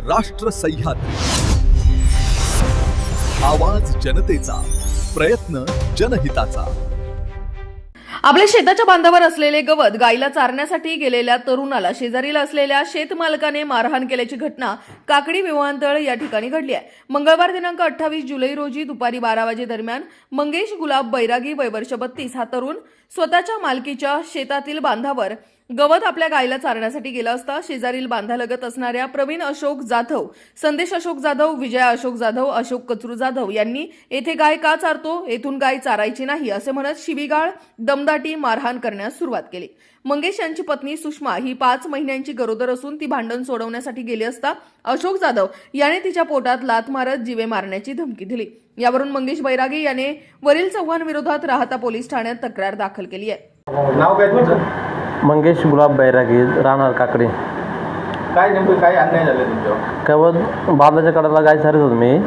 राष्ट्र सह्याद्री, आवाज जनतेचा, प्रयत्न जनहिताचा। आपल्या शेताच्या बांधावर असलेले गवत गायीला चारण्यासाठी गेलेल्या तरुणाला शेजारील असलेल्या शेतमालकाने मारहाण केल्याची घटना काकडी विमानतळ या ठिकाणी घडली आहे। मंगळवार दिनांक 28 जुलै रोजी दुपारी 12 वाजे दरम्यान मंगेश गुलाब बैरागी वय वर्ष 32 हा तरुण स्वतःच्या मालकीच्या शेतातील बांधावर गवत आपल्या गायीला चारण्यासाठी गेला असता शेजारील बांधालगत असणाऱ्या प्रवीण अशोक जाधव, संदेश अशोक जाधव, विजया अशोक जाधव, अशोक कचरू जाधव यांनी येथे गाय का चारतो, येथून गाय चारायची नाही असे म्हणत शिवीगाळ, दमदाटी, मारहाण करण्यास सुरुवात केली। मंगेश यांची पत्नी सुषमा ही 5 महिन्यांची गरोदर असून ती भांडण सोडवण्यासाठी गेली असता अशोक जाधव याने तिच्या पोटात लाथ मारत जीवे मारण्याची धमकी दिली। यावरून मंगेश बैरागी याने वरील चव्हाणविरोधात राहता पोलीस ठाण्यात तक्रार दाखल केली आहे। नाव काय तुमचं? मंगेश गुलाब बैरागी, राहणार काकडी। काय नेमकं काय अन्याय झाले तुमच्यावर? केवळ बादलाच्या कडाला गाय चारत होतो मी,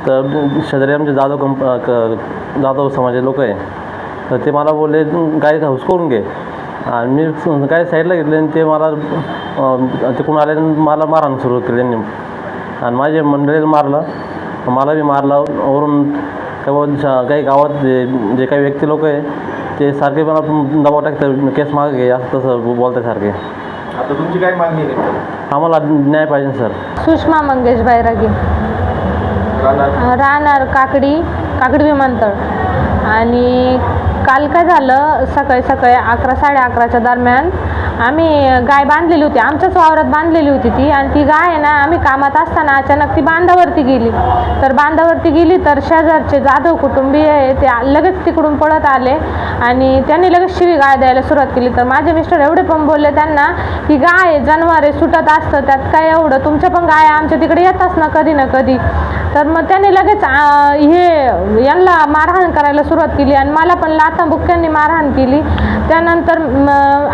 तर शेजारी आमचे जाधव समाजाचे लोक आहे, तर ते मला बोलले गाय हाऊस करून घे, आणि मी गाय साईडला घेतले आणि ते मला तिकडून आले मला मारहाण सुरू केली त्यांनी, आणि माझ्या मंडळीला मारलं, मला बी मारलं। वरून केवळ काही गावात जे काही व्यक्ती लोक आहे ते सारखे मला दबाव टाकतात, केस मागे घे असं तसं बोलतात सारखे। आता तुमची काय मागणी आहे? आम्हाला न्याय पाहिजे सर। सुषमा मंगेश बैरागी, राहणार काकडी विमानतळ। आणि काल काय झालं, सकाळी 11 साडे11च्या दरम्यान आम्ही गाय बांधलेली होती, आमच्याच वावरात बांधलेली होती ती, आणि ती गाय आहे ना आम्ही कामात असताना अचानक ती बांधावरती गेली। तर शेजारचे जाधव कुटुंबीय आहे ते लगेच तिकडून पळत आले आणि त्यांनी लगेच शिवी गाय द्यायला सुरुवात केली। तर माझे मिस्टर एवढे पण बोलले त्यांना की गाय जनावर आहे, सुटत असतं, त्यात काय एवढं, तुमच्या पण गाय आमच्या तिकडे येतात ना कधी ना कधी। तर मग त्यांनी लगेच यांना मारहाण करायला सुरुवात केली आणि मला पण लाथाबुक्क्यांनी मारहाण केली। त्यानंतर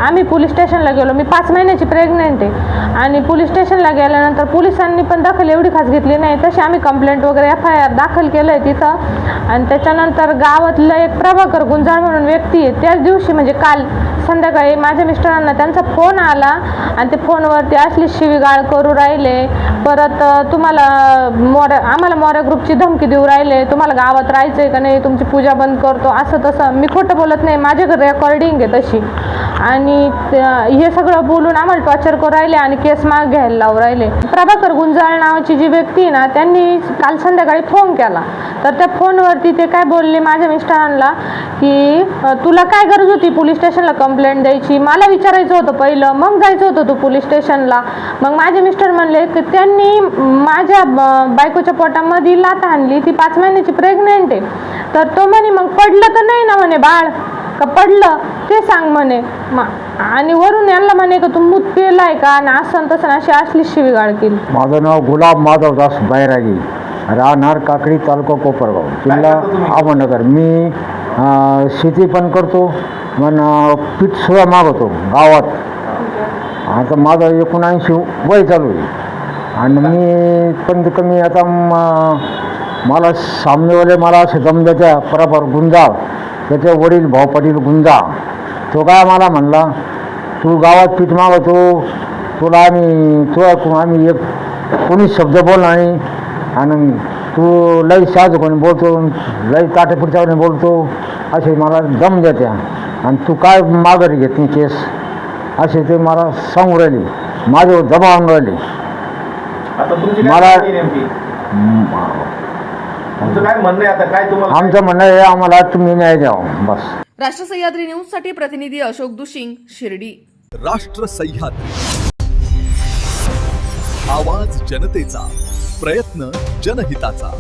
आम्ही पोलीस स्टेशनला गेलो, मी 5 महिन्याची प्रेग्नेंट आहे, आणि पोलीस स्टेशनला गेल्यानंतर पोलिसांनी पण दखल एवढी खास घेतली नाही, तशी आम्ही कंप्लेंट वगैरे FIR दाखल केलं आहे तिथं। आणि त्याच्यानंतर गावातलं एक प्रभाकर गुंजाळ म्हणून व्यक्ती आहे, त्याच दिवशी म्हणजे काल संध्याकाळी माझ्या मिस्टरांना त्यांचा फोन आला आणि ते फोनवरती असली शिवीगाळ करू राहिले, परत तुम्हाला आम्हाला मोऱ्या ग्रुपची धमकी देऊ राहिले, तुम्हाला गावात राहायचंय का नाही, तुमची पूजा बंद करतो, असं तसं। मी खोटं बोलत नाही, माझ्याकडे रेकॉर्डिंग आहे तशी, आणि हे सगळं बोलून आम्हाला टॉर्चर करू राहिले आणि केस माग घ्यायला लावू राहिले। प्रभाकर गुंजाळ नावाची जी व्यक्ती आहे ना, त्यांनी काल संध्याकाळी फोन केला, तर त्या फोनवरती ते काय बोलले माझ्या मिस्टरांना की तुला काय गरज होती पोलीस स्टेशनला कंप्लेंट द्यायची, मला विचारायचं होतं पहिलं, मग जायचं होतं तू पोलीस स्टेशनला। मग माझे मिस्टर म्हणले की त्यांनी माझ्या बायकोच्या पोटामध्ये लाथ आणली, ती 5 महिन्याची प्रेग्नेंट आहे, तर तो म्हणे मग पडलं तर नाही ना म्हणे बाळ, का पडलं ते सांग म्हणे। आणि वरून यांना म्हणे का तू मूत पेलाय का, आणि असं तसं अशी असली शिवीगाळ केली। माझं नाव गुलाब माधवदास बैरागी, राहणार काकडी, तालुका कोपरगाव, जिल्हा अहमदनगर। मी शेती पण करतो, पण पीठ सुद्धा मागवतो गावात। आता माझं 79 वय चालू आहे, आणि मी पण कमी आता मला सामनेवाले मला असे दम देत्या, प्रभाकर गुंजाळ, त्याचे वडील भाऊ पाटील गुंजाळ, तो काय मला म्हणला तू गावात पीठ मागवतो, तुला आम्ही एक कोणीच शब्द बोलला नाही, आणि तू लई साज कोणी बोलतो, लई ताटेपुढच्याने बोलतो, असे मला दम देत्या, आणि तू काय माघारी घेत नाही केस, असे ते मला सांगू राहिले, माझ्यावर दबाव आणून राहिले। आमचं म्हणणं आहे आम्हाला तुम्ही न्याय द्यावा बस। राष्ट्र सह्याद्री न्यूज साठी प्रतिनिधी अशोक दुशिंग, शिर्डी। राष्ट्र सह्याद्री, आवाज जनतेचा, प्रयत्न जनहिताचा।